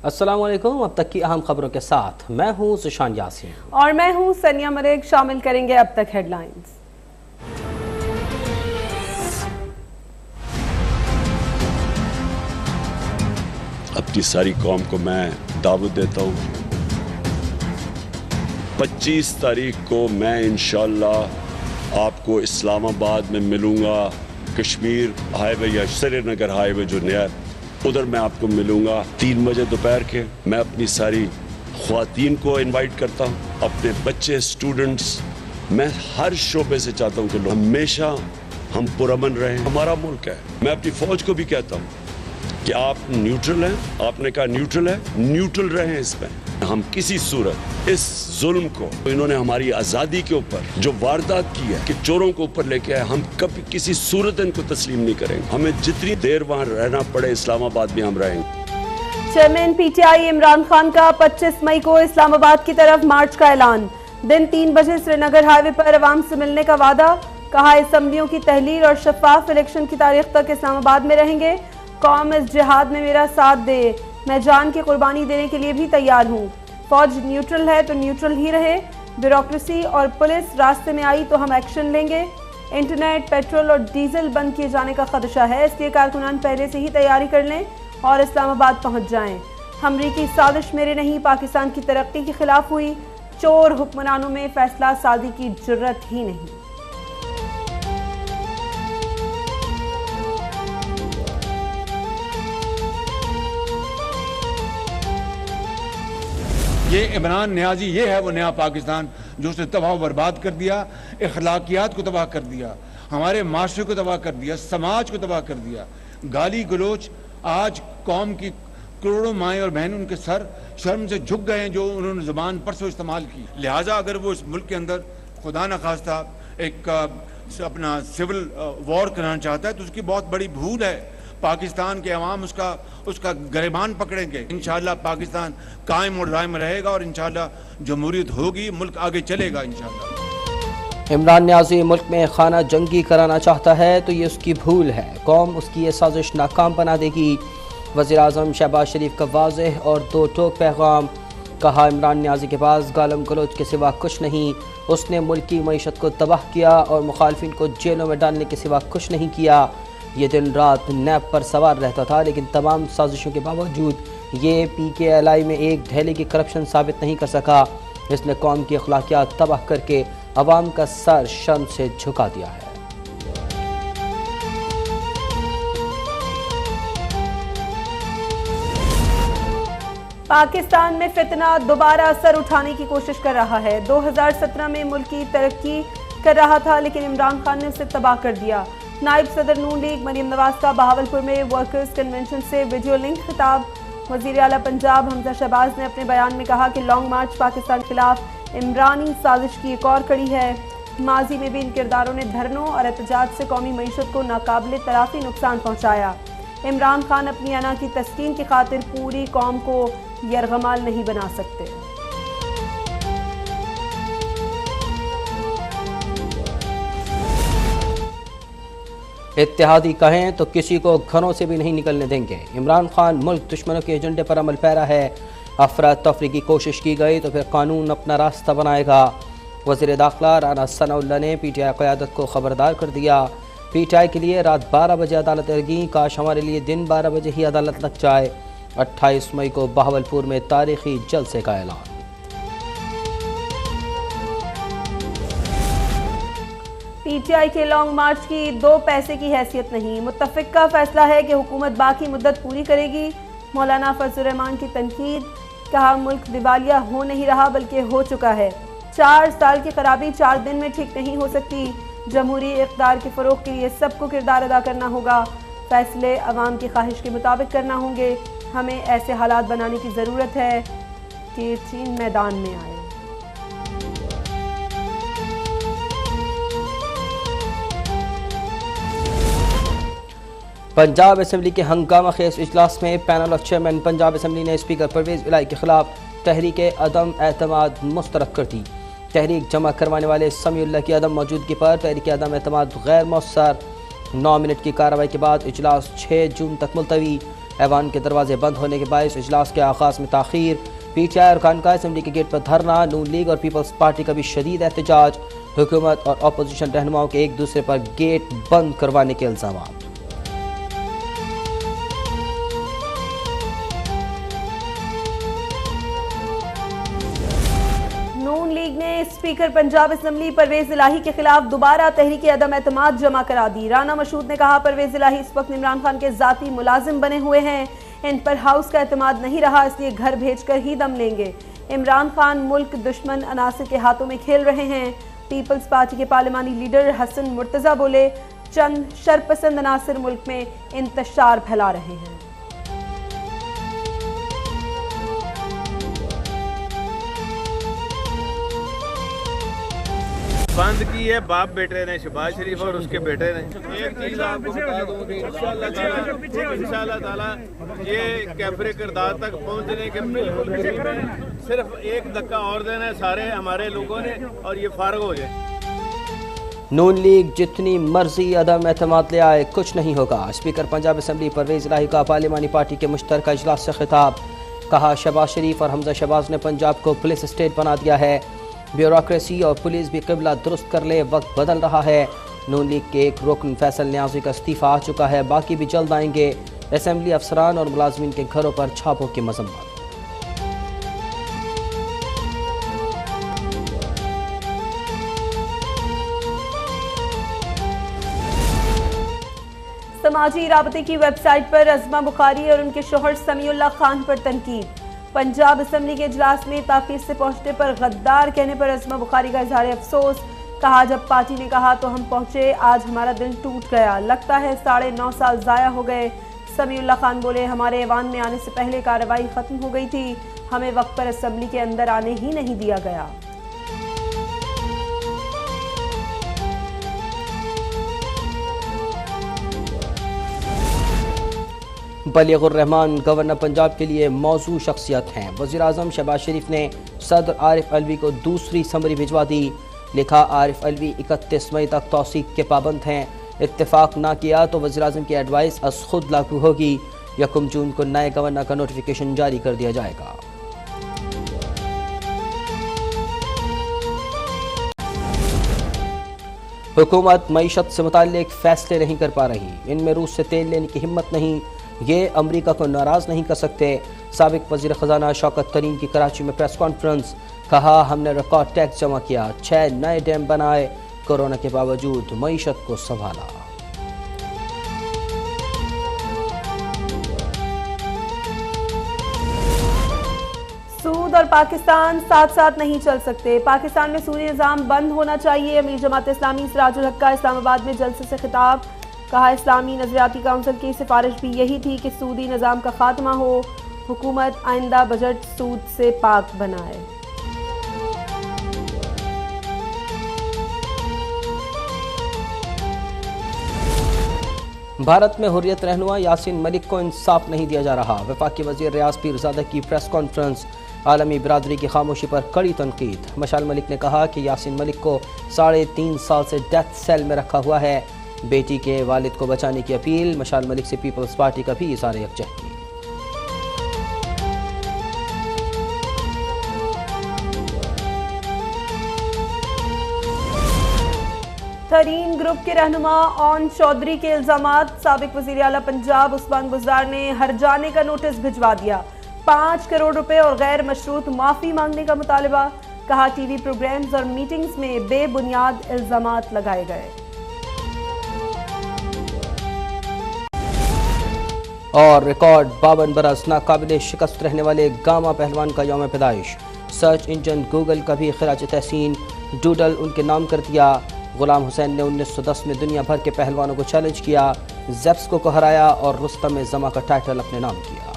अस्सलाम वालेकुम। अब तक की अहम खबरों के साथ मैं हूं सुशान यासीन और मैं हूं सनिया मलिक। शामिल करेंगे अब तक हेडलाइंस। अपनी सारी कौम को मैं दावत देता हूँ, 25 तारीख को मैं इंशाअल्लाह आपको इस्लामाबाद में मिलूंगा। कश्मीर हाईवे या श्रीनगर हाईवे जो नया है, उधर मैं आपको मिलूंगा 3 बजे दोपहर के। मैं अपनी सारी ख्वातीन को इनवाइट करता हूँ, अपने बच्चे, स्टूडेंट्स। मैं हर शोबे से चाहता हूँ कि लोग हमेशा हम पुरअमन रहें। हमारा मुल्क है। मैं अपनी फौज को भी कहता हूँ कि आप न्यूट्रल हैं। आपने कहा न्यूट्रल है, न्यूट्रल रहें इसमें। हम किसी सूरत इस जुल्म को, इन्होंने हमारी आज़ादी के ऊपर जो वारदात की है कि चोरों को ऊपर लेके आए, हम कभी किसी सूरत इनको तस्लीम नहीं करेंगे। हमें जितनी देर वहाँ रहना पड़े इस्लामाबाद में हम रहेंगे। चेयरमैन पीटीआई इमरान खान का 25 मई को इस्लामाबाद की तरफ मार्च का ऐलान। दिन 3 बजे श्रीनगर हाईवे पर अवाम से मिलने का वादा। कहा असम्बलियों की तहलील और शफाफ इलेक्शन की तारीख तक इस्लामाबाद में रहेंगे। कौम इस जिहाद में मेरा साथ दे, मैं जान की कुर्बानी देने के लिए भी तैयार हूँ। फौज न्यूट्रल है तो न्यूट्रल ही रहे। ब्यूरोक्रेसी और पुलिस रास्ते में आई तो हम एक्शन लेंगे। इंटरनेट, पेट्रोल और डीजल बंद किए जाने का खदशा है, इसलिए कारकुनान पहले से ही तैयारी कर लें और इस्लामाबाद पहुँच जाएं। अमरीकी साजिश मेरे नहीं, पाकिस्तान की तरक्की के खिलाफ हुई। चोर हुक्मरानों में फैसला साजी की जुर्रत ही नहीं। ये इमरान नियाजी, ये है वो नया पाकिस्तान जो उसने तबाह बर्बाद कर दिया, अखलाकियात को तबाह कर दिया, हमारे माशरे को तबाह कर दिया, समाज को तबाह कर दिया। गाली गलोच, आज कौम की करोड़ों माएँ और बहन उनके सर शर्म से झुक गए हैं जो उन्होंने ज़बान परसों इस्तेमाल की। लिहाजा अगर वो इस मुल्क के अंदर खुदा न खास्ता एक अपना सिविल वॉर कराना चाहता है तो उसकी बहुत बड़ी भूल है। पाकिस्तान के अवाम उसका गिरबान पकड़ेंगे। इंशाअल्लाह पाकिस्तान कायम और दायम रहेगा और इंशाअल्लाह जमहूरियत होगी, मुल्क आगे चलेगा इंशाअल्लाह। इमरान नियाज़ी मुल्क में खाना जंगी कराना चाहता है तो ये उसकी भूल है। कौम उसकी ये साजिश नाकाम बना देगी। वज़ीर आज़म शहबाज शरीफ का वाज़ेह और दो टोक पैगाम। कहा इमरान नियाज़ी के पास गालम गलोच के सिवा कुछ नहीं। उसने मुल्क की मईशत को तबाह किया और मुखालफिन को जेलों में डालने के सिवा कुछ नहीं किया। ये दिन रात नैब पर सवार रहता था, लेकिन तमाम साजिशों के बावजूद ये PKLI में एक ढेले की करप्शन साबित नहीं कर सका। इसने कौम की अखलाकियात तबाह करके अवाम का सर शर्म से झुका दिया है। पाकिस्तान में फितना दोबारा असर उठाने की कोशिश कर रहा है। 2017 में मुल्क की तरक्की कर रहा था, लेकिन इमरान खान ने उसे तबाह कर दिया। नायब सदर नून लीग मरियम नवाज का बहावलपुर में वर्कर्स कन्वेंशन से वीडियो लिंक खिताब। वज़ीर आला पंजाब हमजा शहबाज ने अपने बयान में कहा कि लॉन्ग मार्च पाकिस्तान के खिलाफ इमरानी साजिश की एक और कड़ी है। माजी में भी इन किरदारों ने धरनों और एहतजाज से कौमी मईशत को नाकाबिले तराफी नुकसान पहुँचाया। इमरान खान अपनी अना की तस्कीन की खातिर पूरी कौम को यरगमाल नहीं बना सकते। इत्तेहादी कहें तो किसी को घरों से भी नहीं निकलने देंगे। इमरान खान मुल्क दुश्मनों के एजेंडे पर अमल पैरा है। अफरा तफरी की कोशिश की गई तो फिर कानून अपना रास्ता बनाएगा। वज़ीर दाखिला राना सनाउल्लाह ने PTI क़यादत को ख़बरदार कर दिया। PTI के लिए रात 12 बजे अदालत लगी, काश हमारे लिए दिन 12 बजे ही अदालत लग जाए। 28 मई को बहावलपुर में तारीखी जलसे का ऐलान। PTI के लॉन्ग मार्च की 2 पैसे की हैसियत नहीं। मुत्तफ़िक़ का फैसला है कि हुकूमत बाकी मुद्दत पूरी करेगी। मौलाना फजलुर रहमान की तनकीद। कहा मुल्क दिवालिया हो नहीं रहा बल्कि हो चुका है। 4 साल की खराबी 4 दिन में ठीक नहीं हो सकती। जमहूरी इक़्तिदार के फ़रोग़ के लिए सबको किरदार अदा करना होगा। फैसले अवाम की ख्वाहिश के मुताबिक करना होंगे। हमें ऐसे हालात बनाने की ज़रूरत है कि चीन मैदान में आए। पंजाब असम्बली के हंगामा खेज इजलास में panel of chairman Punjab assembly ने स्पीकर परवेज़ इलाही के खिलाफ तहरीक अदम एतमाद मुस्तरद कर दी। तहरीक जमा करवाने वाले समीउल्लाह की अदम मौजूदगी पर तहरीक अदम एतमाद गैर मौसर। 9 मिनट की कार्रवाई के बाद इजलास 6 जून तक मुलतवी। ऐवान के दरवाजे बंद होने के बायस इजलास के आगाज में ताखीर। PTI और खानका असम्बली के गेट पर धरना। नून लीग और पीपल्स पार्टी का भी शदीद एहतजाज। हुकूमत और अपोजिशन रहनुमाओं के एक दूसरे पर गेट बंद करवाने के इल्जाम। नून लीग ने स्पीकर पंजाब असम्बली परवेज इलाही के खिलाफ दोबारा तहरीक अदम एतमाद जमा करा दी। राना मशहूद ने कहा, परवेज इलाही इस वक्त इमरान खान के जाती मुलाजिम बने हुए हैं, इन पर हाउस का एतमाद नहीं रहा, इसलिए घर भेजकर ही दम लेंगे। इमरान खान मुल्क दुश्मन अनासिर के हाथों में खेल रहे हैं। पीपल्स पार्टी के पार्लिमानी लीडर हसन मुर्तजा बोले, चंद शरपसंद अनासिर मुल्क में इंतशार फैला रहे हैं। बंद की है बाप बेटे ने, शहबाज शरीफ और उसके बेटे ने। एक चीज आपको बता दूं कि इंशाअल्लाह ताला ये कैफरे किरदार तक पहुंचने के बिल्कुल सिर्फ एक धक्का और देना है सारे हमारे लोगों ने और ये फारग हो जाए। नून लीग जितनी मर्जी अदम एतमाद ले आए कुछ नहीं होगा। स्पीकर पंजाब असम्बली परवेज इलाही का पार्लिमानी पार्टी के मुश्तरका इजलास से खिताब। कहा, शहबाज शरीफ और हमजा शहबाज ने पंजाब को पुलिस स्टेट बना दिया है। ब्यूरोक्रेसी और पुलिस भी किबला दुरुस्त कर ले, वक्त बदल रहा है। नून लीग के एक रुकन फैसल न्याजी का इस्तीफा आ चुका है, बाकी भी जल्द आएंगे। असम्बली अफसरान और मुलाजमीन के घरों पर छापों की मजम्मत। समाजी राबते की वेबसाइट पर अज़मा बुखारी और उनके शोहर समीउल्लाह खान पर तनकीद। पंजाब असम्बली के इजलास में ताखीर से पहुंचने पर गद्दार कहने पर अज़मा बुखारी का इजहार अफसोस। कहा, जब पार्टी ने कहा तो हम पहुंचे, आज हमारा दिल टूट गया, लगता है 9.5 साल ज़ाया हो गए। समीउल्लाह खान बोले, हमारे ऐवान में आने से पहले कार्रवाई ख़त्म हो गई थी, हमें वक्त पर असम्बली के अंदर आने ही नहीं दिया गया। बलीगुर रहमान गवर्नर पंजाब के लिए मौजू शख्सियत हैं। वज़ीर आज़म शहबाज शरीफ ने सदर आरिफ अलवी को दूसरी समरी भिजवा दी। लिखा, आरिफ अलवी 31 मई तक तौसीक के पाबंद हैं, इत्तेफाक ना किया तो वज़ीर आज़म की एडवाइस अज खुद लागू होगी। 1 जून को नए गवर्नर का नोटिफिकेशन जारी कर दिया जाएगा। हुकूमत मईशत से मुताल्लिक फैसले नहीं कर पा रही, इनमें रूस से तेल लेने की हिम्मत नहीं, ये अमरीका को नाराज़ नहीं कर सकते। साबिक वज़ीर ख़जाना शौकत तरीन की कराची में प्रेस कॉन्फ्रेंस। कहा, हमने रिकॉर्ड टैक्स जमा किया, 6 नए डैम बनाए, कोरोना के बावजूद मईशत को संभाला। सूद और पाकिस्तान साथ साथ नहीं चल सकते। पाकिस्तान में सूदी निज़ाम बंद होना चाहिए। अमीर जमात इस्लामी सिराजुल हक का इस्लामाबाद में जलसे से खिताब। कहा, इस्लामी नजरियाती काउंसिल की सिफारिश भी यही थी कि सूदी निज़ाम का खात्मा हो, हुकूमत आइंदा बजट सूद से पाक बनाए। भारत में हुर्रियत रहनुमा यासीन मलिक को इंसाफ नहीं दिया जा रहा। वफाकी वज़ीर रियाज पीरज़ादा की प्रेस कॉन्फ्रेंस। आलमी बिरादरी की खामोशी पर कड़ी तनकीद। मशाल मलिक ने कहा कि यासीन मलिक को 3.5 साल से डेथ सेल में रखा हुआ है। बेटी के वालिद को बचाने की अपील। मशाल मलिक से पीपल्स पार्टी का भी इज़हार यकजहती। तरीन ग्रुप के रहनुमा ऑन चौधरी के इल्जामात। साबिक वज़ीर आला पंजाब उस्मान गुज़ार ने हर जाने का नोटिस भिजवा दिया। 5 करोड़ रुपए और गैर मशरूत माफ़ी मांगने का मुतालबा। कहा, टीवी प्रोग्राम्स और मीटिंग्स में बेबुनियाद इल्जामात लगाए गए। और रिकॉर्ड 52 बरस नाकाबिले शिकस्त रहने वाले गामा पहलवान का यौम पैदाइश। सर्च इंजन गूगल का भी खिराज तहसीन। डूडल उनके नाम कर दिया। गुलाम हुसैन ने 1910 में दुनिया भर के पहलवानों को चैलेंज किया, ज़ेप्स्को को हराया और रुस्तम जमा का टाइटल अपने नाम किया।